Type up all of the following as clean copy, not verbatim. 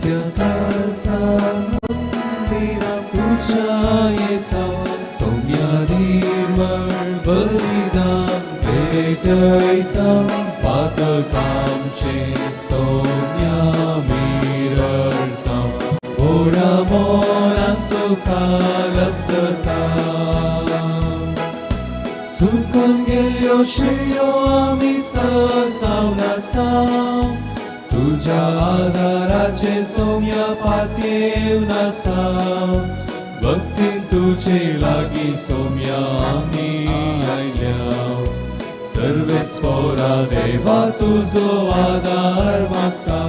खालसा मंदिरा तुझ्या येता सौम्या निर्मळ बलिदान भेटयता पातकांचे सौम्या मिरळता ओढा मोरांत तुका लब्धता सुकून गेल्यो शिळ्यो आमी सावनासा तुझ्या आदाराचे सौम्या पातयेव नासा भक्तीन तुझे लागी सौम्या आमी आयल्या सर्वेस्पोरा देवा तुझो आदार मागता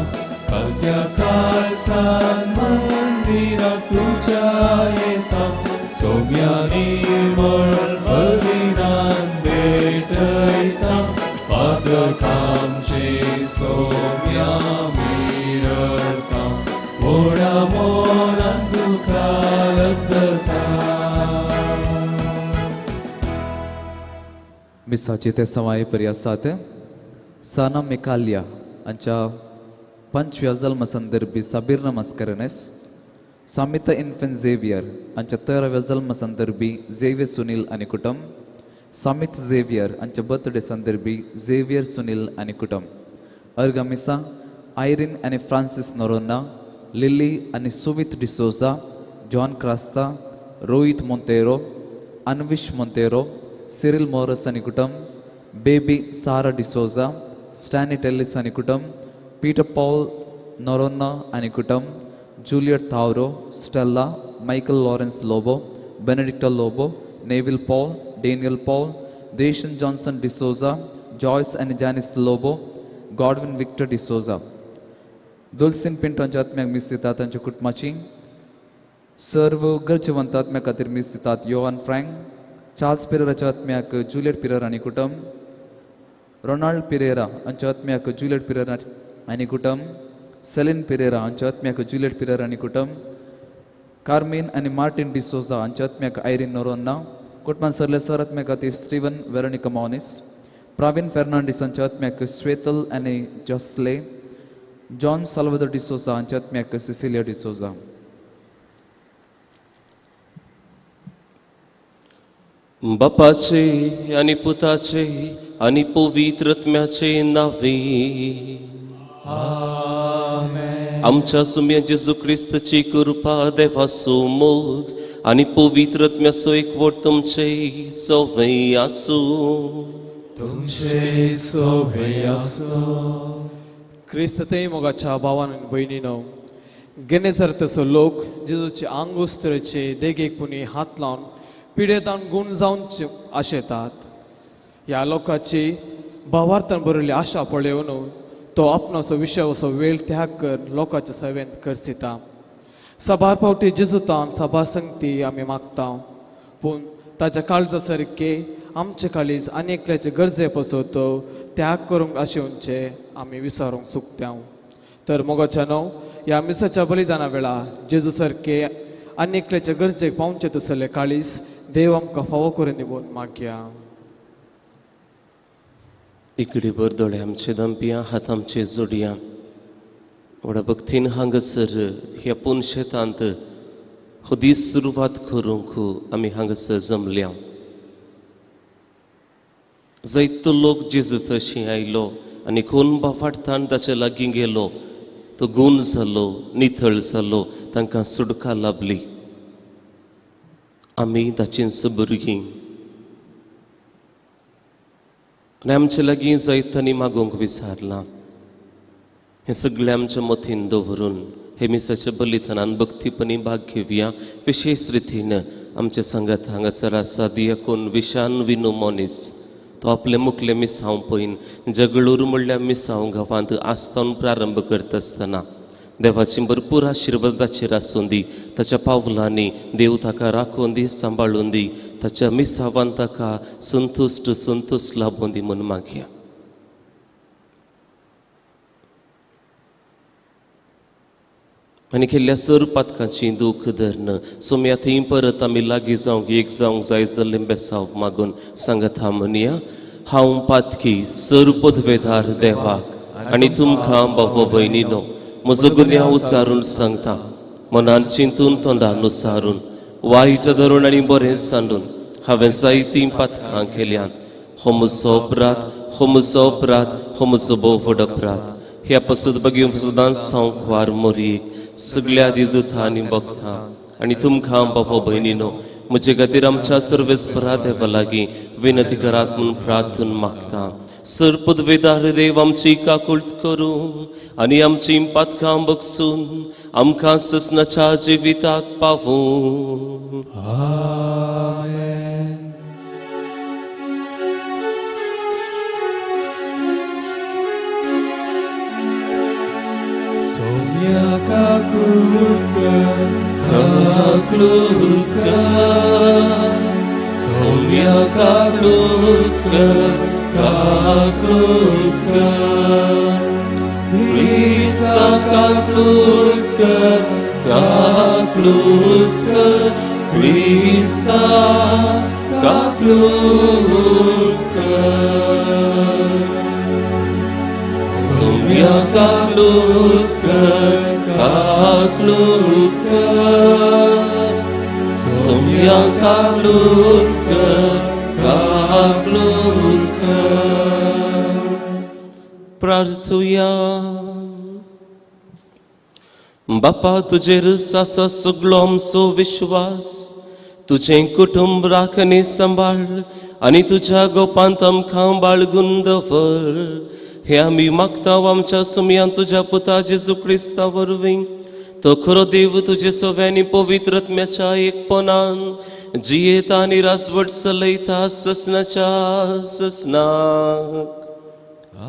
कलत्या खालसान मंदिराक तुझ्या येता सौम्या निर्मळ बलिदान भेटयता पातकांचे सौम्या मिरळता ओढा मोरान तुका लब्धता. मिसाचे ते सवाय पर्यासात साना मिकालिया हांच्या 5व्या जल्म संदर्भी साबीर नमस्कारनेस सामिता इन्फेंट झेवियर हांच्या 13व्या जल्म संदर्भी झेवियर सुनील आनी कुटुंब सामित झेवियर हांच्या बर्थडे संदर्भी झेवियर सुनील आनी कुटुंब अर्गामिसा आयरीन आनी फ्रांसिस नोरोना लिली आनी सुमित डिसोजा जॉन क्रास्ता रोहित मोंतेरो अन्विश मोंतेरो सिरिल मोरस आनी कुटुंब baby Sarah D'Souza Stany Tellis आनी कुटुंब पीटर पॉल नोरोना आनी कुटुंब Juliet Thavro Stella Michael Lawrence Lobo Benedicto Lobo Neville Paul Daniel Paul देशन जॉन्सन डिसोजा जॉयस आनी Janice Lobo Godwin Victor D'Souza Dulcine पिंटोंच्या आत्म्याक मीस दितात तांच्या कुटुंबाची सर्व गरजेवंत खातीर मीस दितात योहान फ्रँक चार्ल्स पिरेराच्या आत्म्याक जुलियट पिरेरा आनी कुटुंब रोनाल्ड पिरेरा हांच्या आत्म्याक जुलियट पिरेरा आनी कुटुंब सेलिन पिरेरा हांच्या आत्म्याक जुलियट पिरेरा आनी कुटुंब कार्मेन आनी मार्टिन डिसोजा हांच्या आत्म्याक आयरीन नोरोना कुटुंबान सरले सर आत्म्या खातीर स्टीवन वेरोनिका मॉनिस प्रावीन फेर्नांडीस हांच्या आत्म्याक स्वेतल आनी जॉस्ले जॉन साल्वादोर डिसोजा हांच्या आत्म्याक सिसिलिया डिसोजा. बापाचे आनी पुताचे आनी पवित्र आत्म्याचे नावे आमेन. आमच्या सुम्या जेजू क्रिस्ताची कृपा देवाचो मोग आनी पवित्र आत्म्याचो एकवट तुमचे सवय आसूं. तुमचे सवय आसूं. क्रिस्त ते मोगाच्या भावान आनी भयणीनो गेनेसर तसो लोक जेजूचे आंगुस्त्रचे देगेकपणी हात लावन पिडेतान गुण जावन आशेतात. ह्या लोकांची भावार्थान बरयल्ली आशा पळयोवन तो आपणाचो विशय असो वेळ त्याग कर लोकांच्या सेवेंत करसिता. सबार फावटी जेजूतान सभा संगती आमी मागता पूण ताच्या काळजा सारके आमचे काळीज आनी एकल्याचे गरजे पसत त्याग करूंक आशेवचे आमी विसरूंक चुकत्या. तर मोगाच्यानो ह्या मिसाच्या बलिदाना वेळा जेजू सारके आनी एकल्याचे गरजेक पावचे तसले काळीज देव आमकां फावो करून दिवन मागया. इकडे बर दोळे आमचे दंपिया हात आमचे जोडया व्हडा भक्तीन हांगासर ह्या पुनशेतांत खुदी सुरवात करूंक आमी हांगासर जमल्या. जायतो लोक जेजू थंयशी आयलो आनी कोण बाफाटतान ताचे लागीं गेलो तो गूण जालो नितळ जालो तांकां सुडका लाभली. आमी ताचींच भुरगीं आनी आमचे लागीं जायतांनी मागोवंक विचारलां. हें सगळें आमच्या मतीन दवरून हे मिसाच्या बलिदानान भक्तीपणी भाग घेवया. विशेष रितीन आमचे संगात हांगासर आसा दियाकोन विशान विनू मोनीस तो आपले मुखले मिसांव पयन जगळूर म्हणल्या मिसांव गांवांत आस्तावन प्रारंभ करता आसतना देवाची भरपूर आशिर्वादाचेर आसूं दी. ताच्या पावलांनी देव ताका राखून दी सांबाळून दी. ताच्या मिसावान ताका संतुश्ट लाभून दी म्हूण मागया. आनी केल्ल्या सर पातकांची दूख धरन सोम्या थंय परत आमी लागीं जावंक एक जावंक जाय जाल्लें बेसांव मागून सांगत हा म्हणया. हांव पातकी सर पदवेदार देवाक आनी तुमकां बाबो भयणीनो म्हजो गुन्यांव उसारून सांगता मनान चिंतून तोंडान उसारून वायट धरून आनी बरें सांडून हांवें जायतीं पातकां केल्यान हो म्हजो अपराध हो म्हजो अपराध हो म्हजो भोव व्हड अपराध ह्या पासून बगीन सुद्दां सांकवार मोरीक सगळ्या दिवदूतां आनी भक्तां आनी तुमकां बाबो भयणीनो म्हजे खातीर आमच्या सर्वेस्परा देवा लागीं विनंती करात म्हूण प्रार्थून मागता. सर्पद्वेदार देव आमची काकुळट करूं आनी आमची पातकां बगसून आमकां ससनाच्या जिविताक पावूं. आमेन. Soumya काकुळटकर Soumya काकुळटकर Krista kaklutker, kaklutker, Krista kaklutker. Sumya kaklutker, kaklutker, Sumya kaklutker, kaklutker. प्रार्थुया. बापा तुजेर आसा सगळो आमचो विश्वास तुझें कुटुंब राख आनी सांबाळ आनी तुज्या गोपांत आमकां बाळगून दवर हे आमी मागता आमच्या सुमयान तुज्या पुता जेजू क्रिस्ता वरवीं तो खरो देव तुजे सोव्यानी पवित्र आत्म्याच्या एकपणान जियेता आनी रासवट चलयता ससनाच्या ससनाक.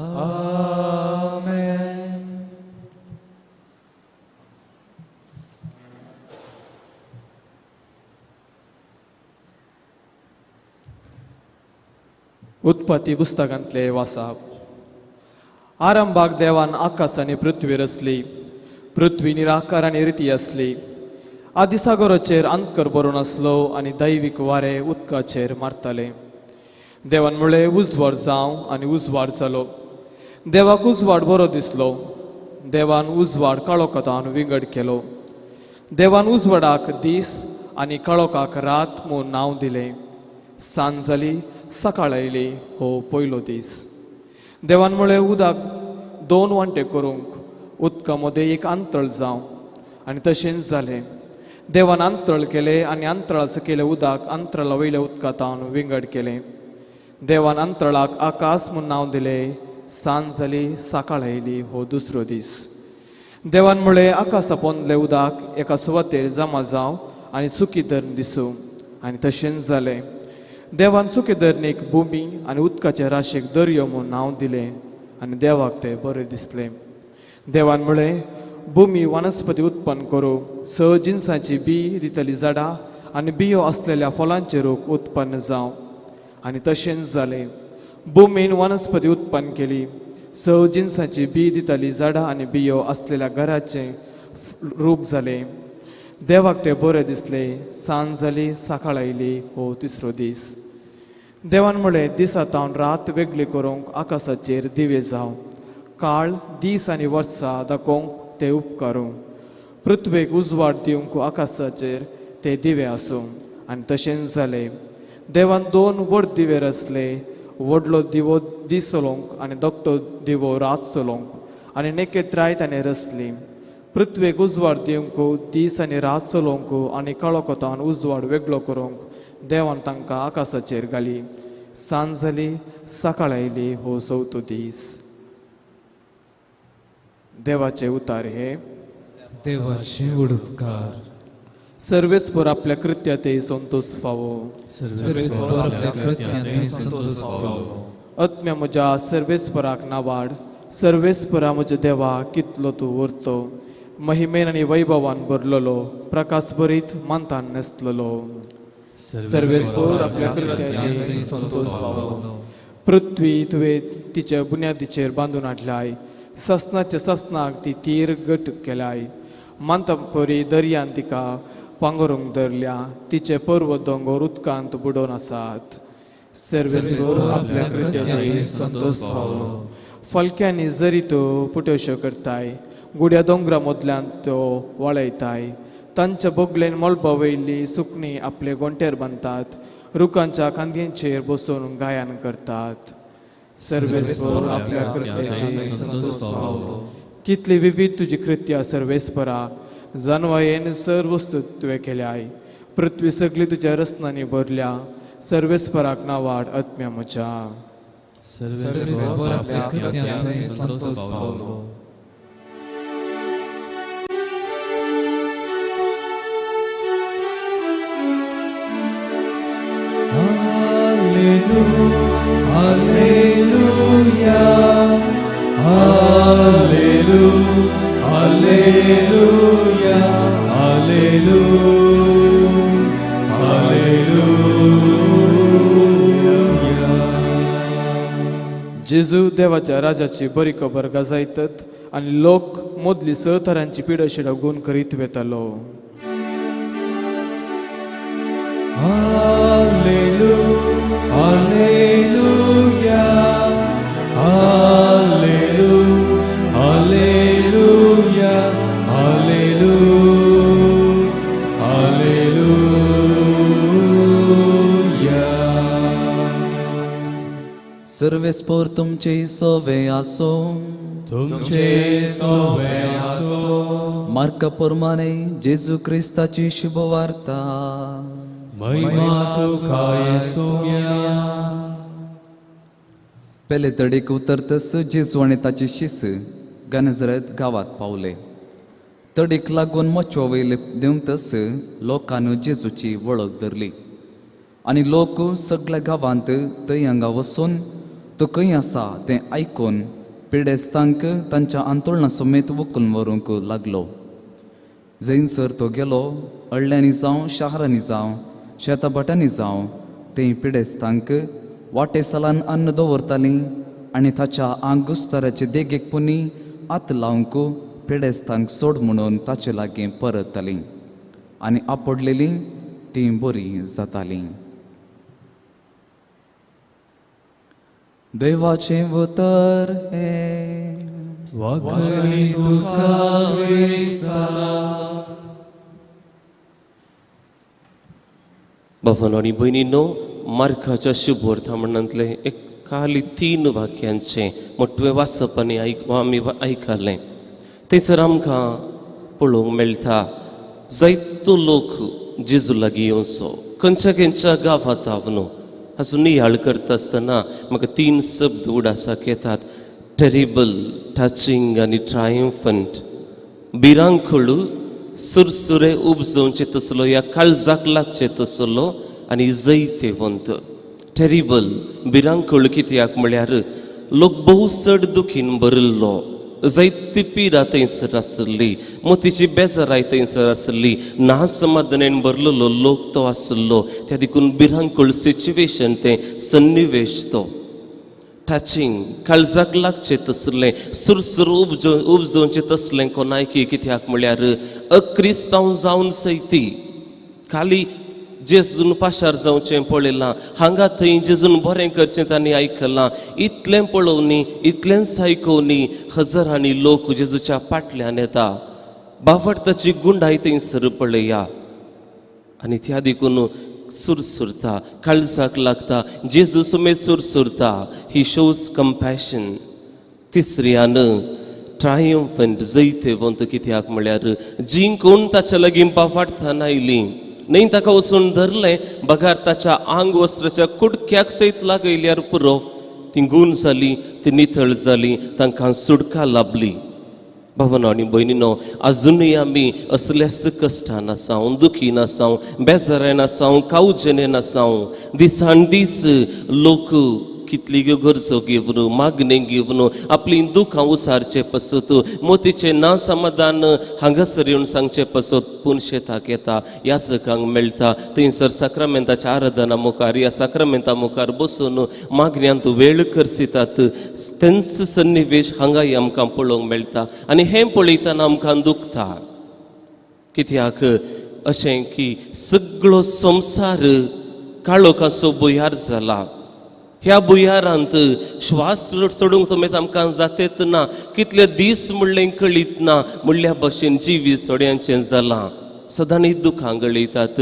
Amen. उत्पत्ती पुस्तकांतले वाचप. आरंभाक देवान आकाश आनी पृथ्वी रचली. पृथ्वी निराकार आनी रिती आसली. आदिसागराचेर अंतकर बरोवन आसलो आनी दैवीक वारे उदकाचेर मारताले. देवान म्हळें उजवाड जावं आनी उजवाड जालो. देवाक उजवाड बरो दिसलो. देवान उजवाड काळोखांत विंगड केलो. देवान उजवाडाक दीस आनी काळोखाक रात म्हूण नांव दिलें. सांज जाली सकाळ आयली हो पयलो दीस. देवान म्हळें उदक 2 वांटे करूंक उदका मदें एक अंतळ जावं आनी तशेंच जालें. देवान अंतळ केलें आनी अंतळा सकयलें उदक अंतराळा वयल्या उदकांत विंगड केलें. देवान अंतराळाक आकाश म्हूण नांव दिलें. सांज जाली सकाळ आयली हो दुसरो दीस. देवान म्हळें आकाशा पोंदलें उदक एका सुवातेर जमा जावं आनी सुकी धरण दिसूं आनी तशेंच जालें. देवान सुके धरणेक भुमी आनी उदकाच्या राशेक दर्यो म्हूण नांव दिलें आनी देवाक तें बरें दिसलें. देवान म्हळें भुमी वनस्पती उत्पन्न करूं 6 जिनसांची बी दितली झाडां आनी बियो आसलेल्या फळांचे रूख उत्पन्न जावं आनी तशेंच जालें. भुमीन वनस्पती उत्पन्न केली. 6 जिनसांची बी दितली झाडां आनी बियो आसलेल्या घराचें रूख जालें. देवाक तें बरें दिसलें. सांज जाली सकाळ आयली हो तिसरो दीस. देवान म्हळें दिसांतावन रात वेगळी करूंक आकाशाचेर दिवे जावं. काळ दीस आनी वर्सां दाखोवंक ते उपकारूं. पृथ्वेक उजवाड दिवंक आकाशाचेर ते दिवे आसूं आनी तशेंच जालें. देवान 2 व्हड दिवे रचले. व्हडलो दिवो दीस चलोवंक आनी धाकटो दिवो रात चलोवंक आनी नेकेत्राय ताणें रचली. पृथ्वेक उजवाड दिवंक दीस आनी रात चलोवंक आनी काळोखांत उजवाड वेगळो करूंक देवान तांकां आकाशाचेर घाली. सांज जाली सकाळ आयली हो 4थो दीस. देवाचे उतार हे. देवाचे उपकार. सर्वेस्पर आपल्या कृत्याते संतोष फावो. सर्वेस्वर आपल्या कृत्याने संतोष पावो. आत्म्या म्हज्या सर्वेस्पराक नावाड. सर्वेस्परा म्हज्या देवा कितलो तूं उरतो. महिमेन आनी वैभवान भरलेलो प्रकाश भरीत मानतान नेसलेलो. सर्वेस्पर आपल्या कृत्याते संतोष फावो. पृथ्वी तुवें तिच्या बुन्यादीचेर बांदून हाडल्याय. ससनाच्या ससनाक ती तीर घट केल्याय. मांतपरी दर्यान तिका पांगरूंक धरल्या. तिचे पर्वत दोंगर उदकांत बुडोवन आसात. सर्वेस्पर आपल्या कृत्याते संतोष फावो. फलक्यांनी जरी तूं पुटोश्यो करताय गुड्या दोंगरा मदल्यान त्यो वळयताय. तांच्या बोगलेन मळपा वयली सुकणी आपले गोंट्यार बांदतात. रुखांच्या खांद्यांचेर बसून गायन करतात. सर्वेस्वर आपल्या कृत्याची संतोष पावलो. कितली विविध तुझी कृत्या सर्वेस्परा. जानवायेन सर्व वस्तू तुवें केल्याय. पृथ्वी सगळी तुझ्या रत्नांनी भरल्या. सर्वेस्पराक नावाड आत्म्या म्हज्या. सर्वेस्वर आपल्या कृत्याची संतोष पावलो. Alleluia, Alleluia, Alleluia, Alleluia, Alleluia. जेजू देवाच्या राजाची बरी खबर गाजयतात आणि लोक मदली स तरांची पिडाशिडा गुण करीत वेतालो. Alleluia, Alleluia, Alleluia, Alleluia, Alleluia, Alleluia. सर्वेस्पोर तुमचे सोवे आसो. तुमचे सोवे आसो. मार्क प्रमाणे जेजू क्रिस्ताची शुभ वार्ता. महिमा तुका येसुया. पहिले तडीक उतरतस जेजू आणि ताची शिस गनजरत गावात पावले. तडीक लागून मच्छो वयले देंवतस लोकांनी जेजूची वळख धरली. आणि लोक सगळ्या गावांत थंय हांगा वचून तो खंय आसा तें आयकून पिडेस्तांक तांच्या आंतोळणा समेत वकून व्हरूंक लागलो. जैनसर तो गेलो. हळड्यांनी जावं शारांनी जावं शेताबटांनी जावं तें पिडेस्तांक वाटेसालान अन्न दवरतालीं आनी ताच्या आंगुस्ताराचे देगेकपुनी आत लावंक पिडेस्तांक सोड म्हणून ताचे लागीं परततालीं आनी आपडलेलीं तीं बरीं जातालीं. देवाचें उतर हे वखरी तुका वेसाला. भावांनो आणि भयणींनो, मार्काच्या शुभ वर्तमानांतले एक खाली 3 वाक्यांचे मोठवे वाचप आनी आमी आयकलें. थंयसर आमकां पळोवंक मेळटा जायतो लोक जेजू लागीं येवचो. खंयच्या खंयच्या गांवांत न्हू हाचो नियाळ करता आसतना म्हाका 3 शब्द उडासाक येतात. टेरिबल, टचिंग आनी ट्रायम्फंट. भिरांकूळ, सुरसुरे उपजोवचे तसलो या काळजाक लागचे तसलो आनी जैतेवंत. टेरिबल, भिरांकूळ कित्याक म्हळ्यार लोक भोव चड दुखीन भरिल्लो. जायती पिडा थंयसर आसली. मोतीची बेजाराय थंयसर आसली. नासमाधानान भरलेलो लोक तो आसलो. त्या देखून भिरांकूळ सिच्युएशन तें सन्निवेश तो. टचिंग, काळजाक लागचे तसलें, सुरसुर उपजोवचें तसलें कोणायकी. कित्याक म्हळ्यार अक्रिस्तांव जावन सैती खाली जेजून पाशार जावचें पळयलां. हांगा थंय जेजून बरें करचें तांणी आयकलां. इतलें पळोवनी, इतलेंच आयकोवनी हजारांनी लोक जेजूच्या फाटल्यान येता. बावडताची गुंडाय थंयसर पळया आनी त्या देखून सुरसुरता, काळजाक लागता. जेजू सुमेर सुरसुरता. ही शोज कंपॅशन. तिसऱ्यान ट्रायम्फंट, जैतेवंत. कित्याक म्हळ्यार जिंकून ताच्या लागीं बावडतान आयलीं. न्हय ताका वचून धरलें. बगार ताच्या आंग वस्त्राच्या कुडक्याक सयत लागयल्यार पुरो. ती गूण जाली, ती नितळ जाली, तांकां सुडका लाभली. भावांनो आनी भयणींनो, आजुनूय आमी असल्याच कश्टान आसाव, दुखीन आसाव, बेजारान आसाव, कावजेनेन आसाव. दिसान दीस लोक कितली गरजो घेवन, मागणे घेवन आपली दुखां उसारचे पसत, मोतीचे ना समाधान हांगासर येवन सांगचे पसत पूण शेताक येता, याचकांक मेळटा. थंयसर साक्रामेंताच्या आराधना मुखार या साक्रामेंता मुखार बसून मागण्यांत वेळ करसितात. तेंच सन्निवेश हांगाय आमकां पळोवंक मेळटा. आनी हें पळयतना आमकां दुखता. कित्याक अशें की सगळो संवसार काळोखाचो भुयार जाला. ह्या बुयारांत श्वास सोडूंक समेत आमकां जातेत ना, कितले दीस म्हणलें कळीत ना, म्हणल्या भशेन जिवीत थोड्यांचें जालां. सदांच दुखां गळयतात.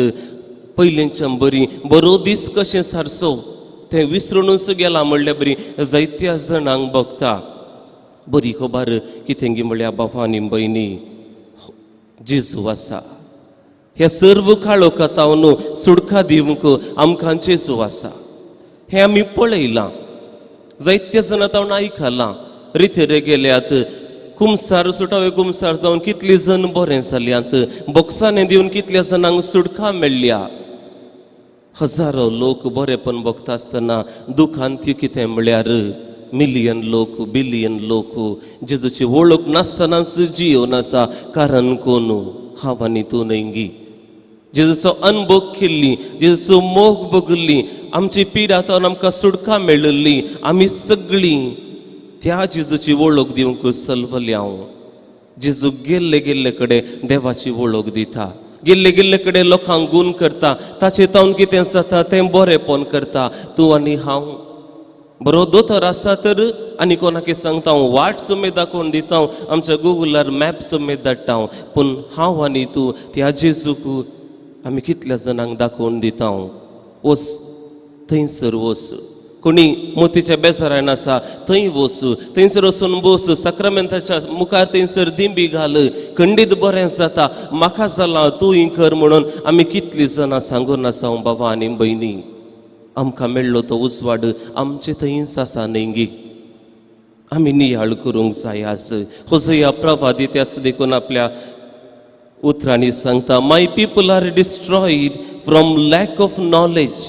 पयलींच्या बरो दीस कशें सारसो तें विसरूनच गेलां म्हणल्या बरी जायत्या जाणांक भोगता. बरी खबर कितें म्हणल्या बाबा आनी भयणी, जेजू आसा. ह्या सर्व काळोखातावन सुडका दिवंक आमकां जेजू आसा. हें आमी पळयलां. जायत्या जाणां तावन आयकलां. रितीरे गेल्यात, कुमसार सुटावे कुमसार जावन कितलीं जण बरें जाल्यात. बोक्सांनी दिवन कितल्या जाणांक सुडका मेळ्ळ्या. हजारो लोक बरेपण भोगता आसतना दुखांत कितें म्हळ्यार मिलियन लोक, बिलियन लोक जेजूची वळख नासतनाच जियोन आसा. कारण कोण? हांव आनी तूं न्हय. जेजूचो अनुभव केल्ली, जेजूचो मोग भोगली, आमची पिडा तावन आमकां सुडका मेळिल्ली. आमी सगळीं त्या जेजूची वळख दिवंक सलवल्या. जेजू गेल्ले गेल्ले कडेन देवाची वळख दिता. गेल्ले गेल्ले कडेन लोकांक गूण करता. ताचे तावन कितें जाता तें बरेंपण करता. तूं आनी हांव बरो दोतोर आसा तर आनी कोणाक सांगता, हांव वाट समेत दाखोवन दिता, आमच्या गुगलार मॅप समेत धाडटा. पूण हांव आनी तूं त्या जेजूक आमी कितल्या जाणांक दाखोवन दिता. वच थंयसर वच. कोणी मोतीच्या बेजारान आसा थंय वच. थंयसर वचून बस. साक्रामेंताच्या मुखार थंयसर दिंबी घाल. खंडीत बरें जाता. म्हाका जालां तूं कर म्हणून आमी कितलीं जाणां सांगून आसा बाबा आनी भयणी. आमकां मेळ्ळो तो उसवाड आमचे थंयच आसा न्ही. आमी नियाळ करूंक जाय आस. होसया प्रवादीत आस देखून आपल्या उतरांनी सांगता, my people are destroyed from lack of knowledge.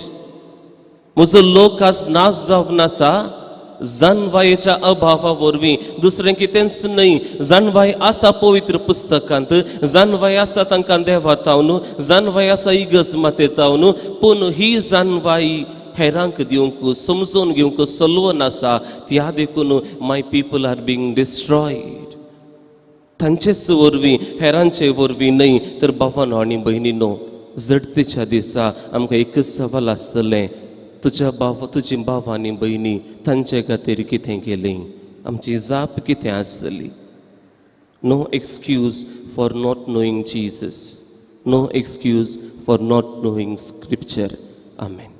म्हजो लोक आज नाश जावन आसा जाणवायेच्या अभावा वरवीं. दुसरें कितेंच न्हय. जाणवाय आसा पवित्र पुस्तकांत, जाणवाय आसा तांकां देवातावन, जाणवाय आसा इगज मातेतावन. पूण ही जाणवाय हेरांक दिवंक समजून घेवंक सलवून आसा. त्या देखून माय पीपल आर बींग डिस्ट्रॉयड. तांचेच वरवीं, हेरांचे वरवीं न्हय. तर भावांनो आनी भयणींनो, जडतेच्या दिसा आमकां एकच सवाल आसतलें, तुजी भाव आनी भयणी तांचे खातीर कितें केलें? आमची जाप कितें आसतली? No excuse for not knowing Jesus. No excuse for not knowing scripture. Amen.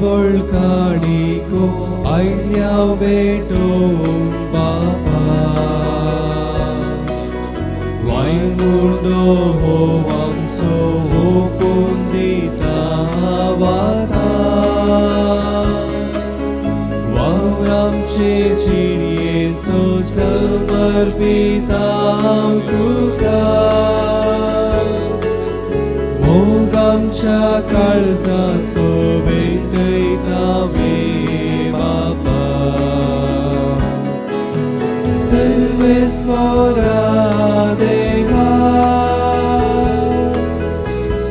Volcanico aiau beto bapa Vai murdo ho amso ho fundita vata Wauram ce cinietso salvarbitau tuka Mogamcha kalza sobetei tame bapa Serves mora deva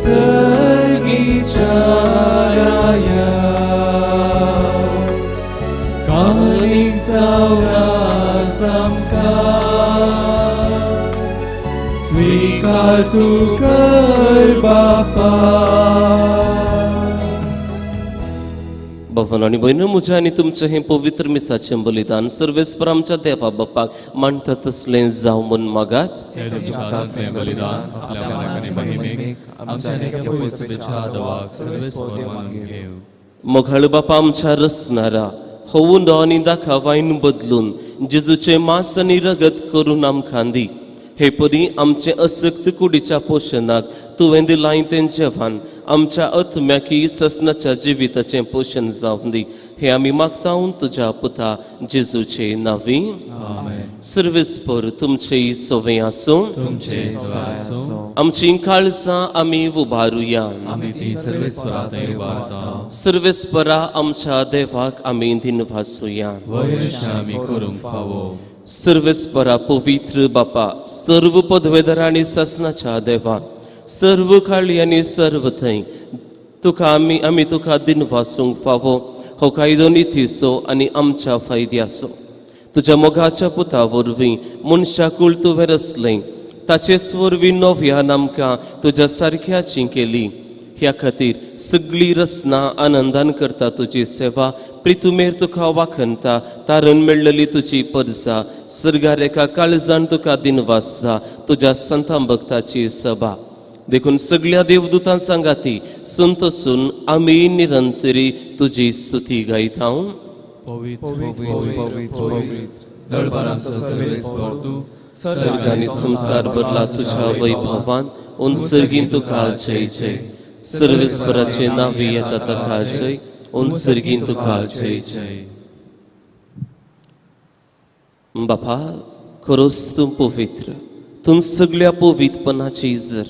Sergi charaya Kaling saura samka स्वीकार तू कर बापा. भवन आणि बहिणी, मुझे आणि तुमचे हे पवित्र मिसाचे बलिदान सर्वेस्पर आमच्या देवा बापाक मानता तसलें जावं म्हूण मागात. हे तुमच्या प्रेम बलिदान आपल्या मानाने महिमेक आमच्या नेक्या पवित्रतेच्या दवाक सर्वेस्पर मानून घेव. मोघाळ बापा आमच्या रसणारा होऊन आणि दाखवायन बदलून जेजूचे मांस आणि रगत करून आमकां दी. हे परी आमचे असक्त कुडीच्या पोषणाक तुवें दिलां तें जेवण आमच्या आत्म्याकी ससनाच्या जिविताचें पोषण जावं दी. हे आमी मागता तुज्या पुता जेजूचे नांवी. सर्वेस्पर तुमचे सवय आसूं. तुमचे सहाय असो. आमची काळजां आमी उबारुया. आमी ती सर्वेस्परात उबारता. सर्वेस्परा आमच्या देवाक आमी दिनवासुया. वयश आमी करूंक फावो. सर्वेस्परा पवित्र बापा, सर्व पदवेदर आणि ससनाच्या देवा, सर्व काळी आणि सर्व थंय तुका आमी तुका दिन वासूंक फावो. हो कायदो नितीचो आनी आमच्या फायद्याचो. तुज्या मोगाच्या पुता वरवीं मनशाकूळ तुवें रचलें, ताचेच वरवीं नव्यान आमकां तुज्या सारक्याची केली. ह्या खातीर सगळी रचना आनंदान करता तुजी सेवा. प्रितुमेर तुका वाखणटा तारण मेळ्ळली तुजी परजा. सर्गार एका काळजान तुका दिनवासता तुज्या संतां भक्ताची सभा. देखून सगळ्या देवदूतां सांगाती संतसून आमी निरंतरी तुजी स्तुती गायता. दळबारांचो सर्वेस्पर तूं, सर्ग आनी संसार भरला तुज्या वैभवान. उंचर्गीन तुका जय जय. सर्वेस्पराचे नावी येता ताका जय. उंचर्गीन तुका जय जय. बापा, खरोच तूं पवित्र. तूं सगळ्या पवित्रपणाची इजर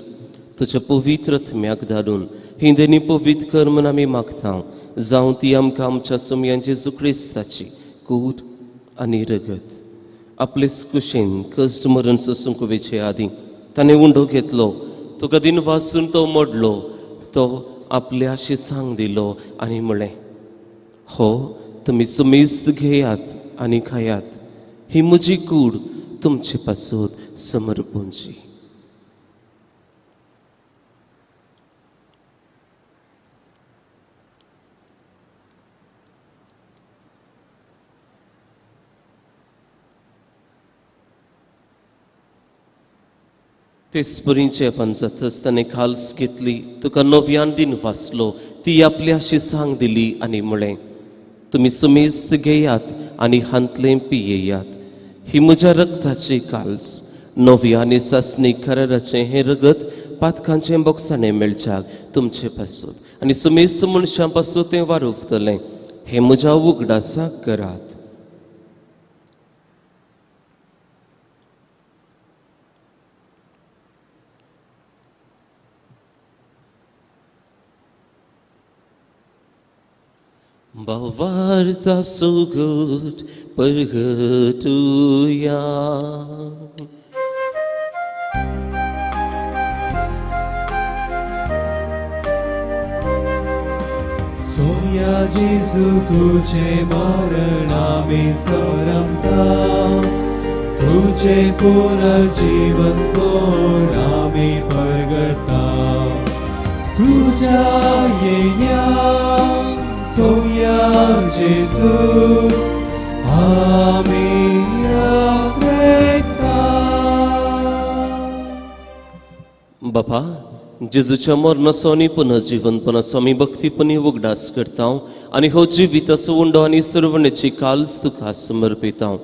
तुज्या पवित्र थम्याक धाडून हिंदेनी पवित्र कर म्हूण आमी मागता. जावं ती आमकां आमच्या सुमयान जेजू क्रिस्ताची कूड आनी रगत. आपलेच कुशेन कश्ट मरण सोसूंक वेचे आदीं ताणें उंडो घेतलो. तुका दिन वाचून तो मोडलो. तो आपल्या शिसांक दिलो आनी म्हळें, हो तुमी सुमेस्त घेयात आनी खायात. ही म्हजी कूड तुमचे पासत समर्पणची. तेचपरी जेवण जातच ताणें खाल्स घेतली. तुका नव्यान दिन वाचलो. ती आपल्या शिसांक दिली आनी म्हळें, तुमी सुमेस्त घेयात आनी हांतलें पियेयात. ही म्हज्या रगताची काल्स. नव्यान सासणी कराराचें हें रगत पातकांचें बोगसाणें मेळच्याक तुमचे पासून आनी सुमेस्त मनशां पासून तें वारुफतलें. हें म्हज्या उगडासाक करात. Bavarta so good, pergetuya. सोया जेजू तुझे मरण आमी सरमता, तुझे पुनर्जीवन कोण आमी परगडता. तुझ्या येया सोया जेजू आमी अग्रेता. बापा, जेजूच्या मरणाचो आनी पुनर्जीवनपणाचो आमी भक्तीपणी उगडास करता आनी हो जिविताचो उंडो आनी सर्वणेची काल्स तुका समर्पिता.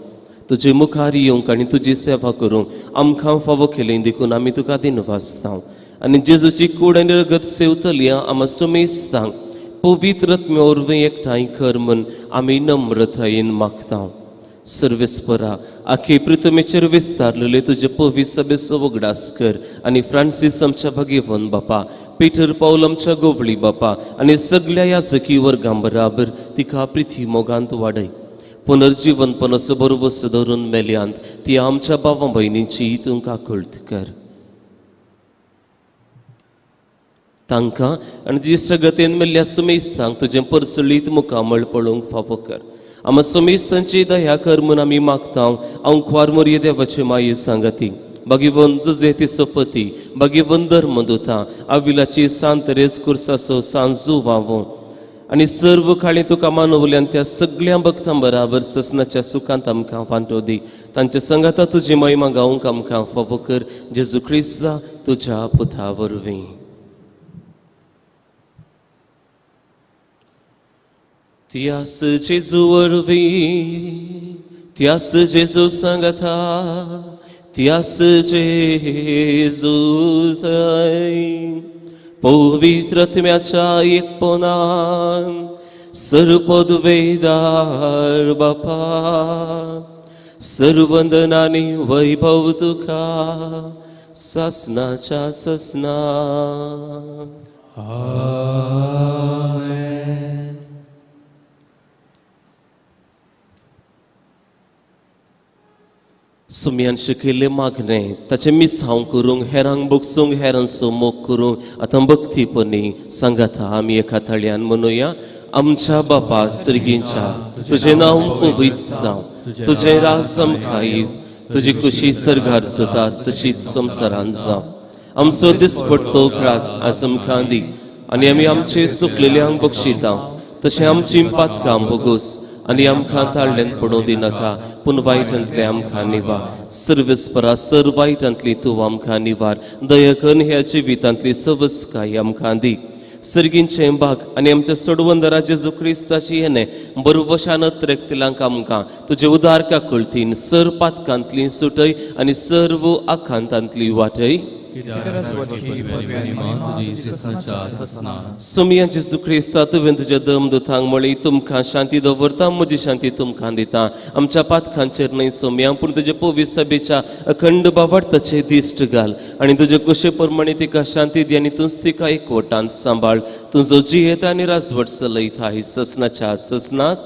तुजे मुखार येवंक आनी तुजी सेवा करूंक आमकां फावो केलें देखून आमी तुका दिनवासता. आनी जेजूची कूड आनी रगत सेवतली आमी सुमेस्तांक पवित्र आत्म्यावरवीं एकठांय कर म्हूण आमी नम्रतायेन मागता. सर्वेस्परा, आखे पृथ्वीचेर विस्तारलेले तुजे पवित्र सभेचो उगडास कर आनी फ्रांसीस आमच्या भगिवन बापा, पिटर पाऊल आमच्या गोवळी बापा आनी सगळ्या याजकी वर्गां बराबर तिका प्रिथी मोगांत वाडय. पुनर्जीवनपणाचो बरोवस धरून मेल्यांत ती आमच्या भावां भयणींची तुमकां कळत कर. तांकां आनी तुजे सगतेन मेल्ल्या सुमेस्तांक तुजें परसळीत मुखामळ पळोवंक फावो कर. आमी सुमेस्तांची दया कर म्हूण आमी मागता. अंख्वार मोरये देवाचे माये सांगाती, भगिवन तुजे तिचो पती, भगिवन धर्मदूता, आविलाची सांतरेस कुर्साचो सांजू वावो आनी सर्व काळी तुका मानवल्यान त्या सगळ्या भक्तां बराबर ससनाच्या सुखांत आमकां वांटो दी. तांच्या संगाता तुजी महिमा गावंक आमकां फावो कर. जेजू क्रिस्ता तुज्या पुता वरवीं. त्यास जेजू वरवीं, त्यास जेजू सांगता, त्यास जेजू थंय पवित्र आत्म्याच्या एकपणान सर्वपद वेदार बापा, सर्वंदनानी वैभव तुका सासनाच्या ससना. सुमयान शिकयल्लें मागणें ताचें मिसांव करूंक, हेरांक बोगसूंक, हेरांचो मोग करूंक आतां भक्तीपणी सांगाता आमी एका थाळ्यान म्हणुया. आमच्या बापा सर्गींच्या तुझे नाव पवित्र जावं, तुझे राज आमकां तुझी खुशी सरगार जाता तशीच संवसारांत जावं. आमचो दिसपट्टो त्रास आज आमकां दी आनी आमी आमचे चुकलेल्यांक बक्षिता तशें आमची पातकां बोगूस आनी आमकां ताळ्यान पडूं दिनाका पूण वायटांतले आमकां निवार. सर्वेस्परा सर वायटांतली तूं आमकां निवार. दया करून ह्या जिवितांतली सवस्काय आमकां दी. सर्गींचे भाग आनी आमच्या सोडवंदरा जेजू क्रिस्ताची येणे बरोवशान त्रेकतल्यांक आमकां तुजे उदार काकुळतीन सर पातकांतली सुटय आनी सर्व आखांतांतली वाटय. सुमिया जेजू क्रिस्ता तुवें तुज्या दमदुतांक म्हळी तुमकां शांती दवरता, म्हजी शांती तुमकां दिता. आमच्या पातकांचेर न्हय सुमिया पूण तुजे पवित्र सभेच्या अखंड बावडताचे दिश्ट घाल आनी तुजे कुशे प्रमाणे तिका शांती दी आनी तूंच तिका एकवटांत सांबाळ. तुजो जियेत आनी राजवट चलयता ही ससनाच्या ससनात.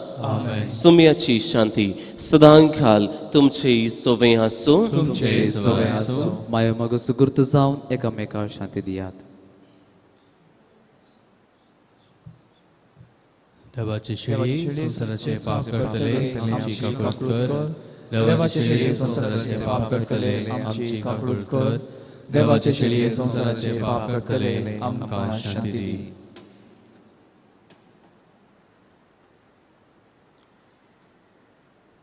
सुमियाची शांती सदां घाल तुमचे सोवे आसूं. माय मग सुगुर्त जावन एकामेकां शांती दियात. देवाची शेळी संसाराचे पाप करतले आमची काकूट कर. देवाची शेळी संसाराचे पाप करतले आमची काकूट कर. देवाची शेळी संसाराचे पाप करतले आमकां शांती दी.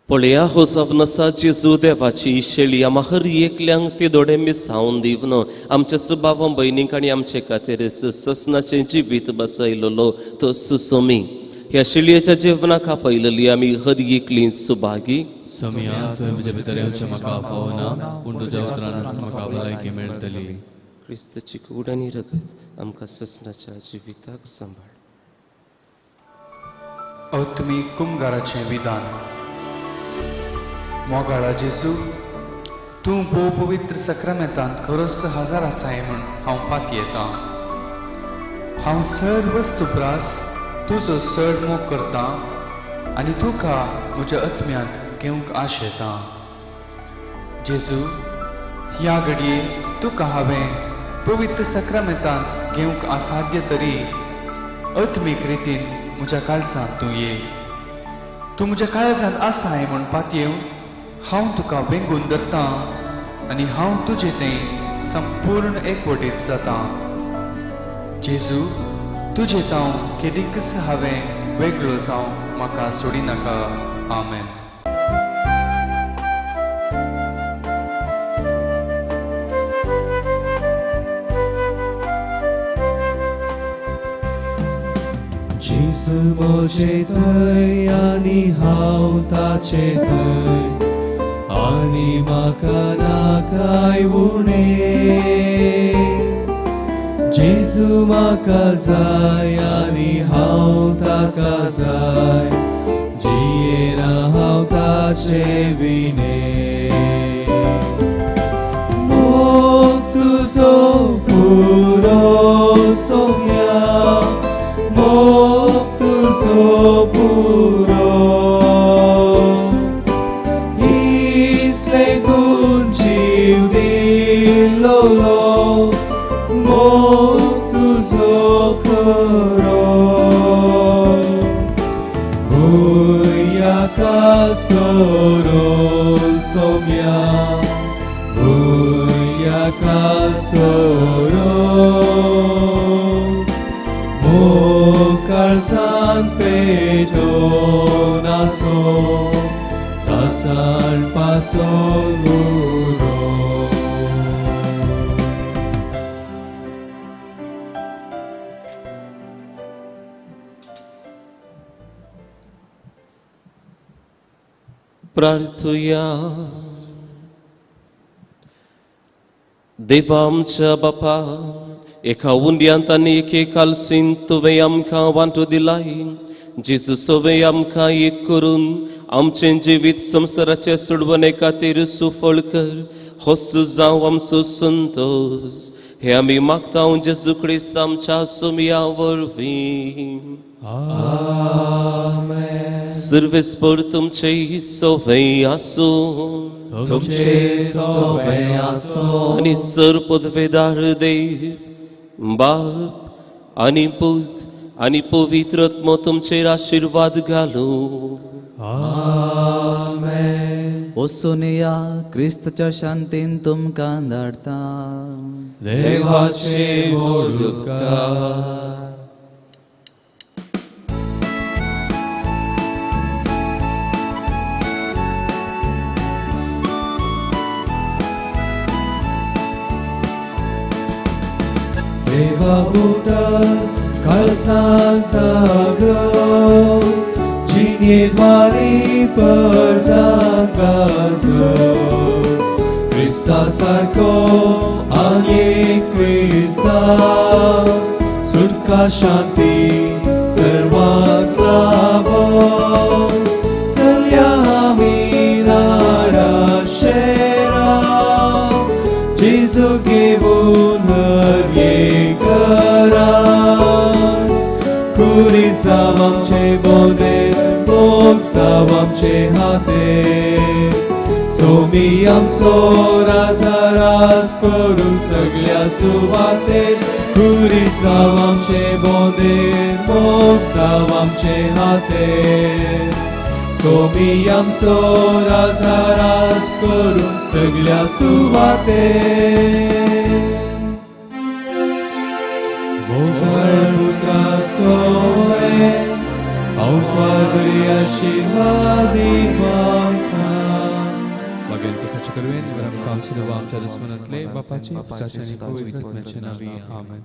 पळया हो सवनसा जेजू देवाची शेळी आम्हा हर एकल्यांक ते दोडे मिसावन दिवन आमच्या सुभाव भयणीक आनी आमचे खातीर ससनाचें जिवीत बसयलोलो तो सुसोमी. ह्या शेळयेच्या जेवणाक आपयलेली आमी हर एकली सुभागी. समिया तुवें म्हजे भितर येवचें म्हाका फावना पूण तुज्या उतरांत म्हाका भलायकी मेळटली. क्रिस्ताची कूड आनी रगत आमकां ससनाच्या जिविताक सांबाळ. अवतमी कुमगाराचें विधान. मोगाळा जेजू, तूं भोव पवित्र सक्रामेंतांत खरोच हजार आसाय म्हूण हांव पात येता. हांव सर्व वस्तुप्रास तुजो चड मोग करता आनी तुका म्हज्या आत्म्यांत घेवंक आश येता. जेजू, ह्या घडये तुका हांवें पवित्र सक्रामेंतांत घेवंक असाध्य तरी आत्मीक रितीन म्हज्या काळजांत तूं ये. तूं म्हज्या काळजांत आसाय म्हूण पातयेव हांव तुका वेंगून धरता आनी हांव तुजें तें संपूर्ण एकवटीत जाता. जेजू, तुजें ताव केदीकच हांवें वेगळो जावं म्हाका सोडिनाका. आमेन. जेजू म्हजे थंय आनी हांव ताचे थंय आनी म्हाका नाकाय उणें. जेजू म्हाका जाय आनी हांव ताका जाय, जियेना हांव ताचे विणे. मोग तुजो पुरो सोम्या, मोग तुजो पुरो जीव दिलोलो, मोग तुजो खरो. भुंयाका सोरो सोम्या, भुंयाका सोरो. मोग काळजांत पेटोवन आसो, सासण पासून उरो. प्रार्थुया. देवा आमच्या बापा, एका उंड्यांत आनी एके कालसीन तुवें आमकां वांटो दिलाय. जेजू सोवे आमकां एक करून आमचें जिवीत संवसाराचे सोडवणे खातीर सुफळ कर. होस जावं आमचो संतोष. हे आमी मागता जेजू क्रिस्त आमच्या सुमया वरवीं. आमेन. सर्वेस्पर तुमचे सोवे आसूं. तुमचे सोवे आसूं. आनी सर पदवेदार देव बाप आनी पुत आणि पवित्र आत्मो तुमचेर आशीर्वाद घालू. ओसोनिया क्रिस्तच्या शांतीन तुमकां धाडटा. देवाचे उपकार. देवा पुत्र काळजांचा गव जिनेद्वारी परसांगासो क्रिस्ता सारको आनी क्रिस्ता सुटका शांती सर्वांक लाभो चलया आमी नाडा शेरा जेजू घेऊन हरये करा कुरी जाव आमचे बोदेर मोग जाव आमचे हातेर सोमी आमचो रास करू सगळ्या सुवातेर कुरी जाव आमचे बोदेर मोग जाव आमचे हातेर सोमी आमचो रास करू सगळ्या सुवातेर मोगाळ पुत्रा सोवे औपादरी आशीर्वादी मागील पुस्तकाचे करुवेन वरम काम सुद्धा आमच्या दुश्मन असले बापाचे पिताचे आणि पवित्र आत्म्याचे नावे आमेन.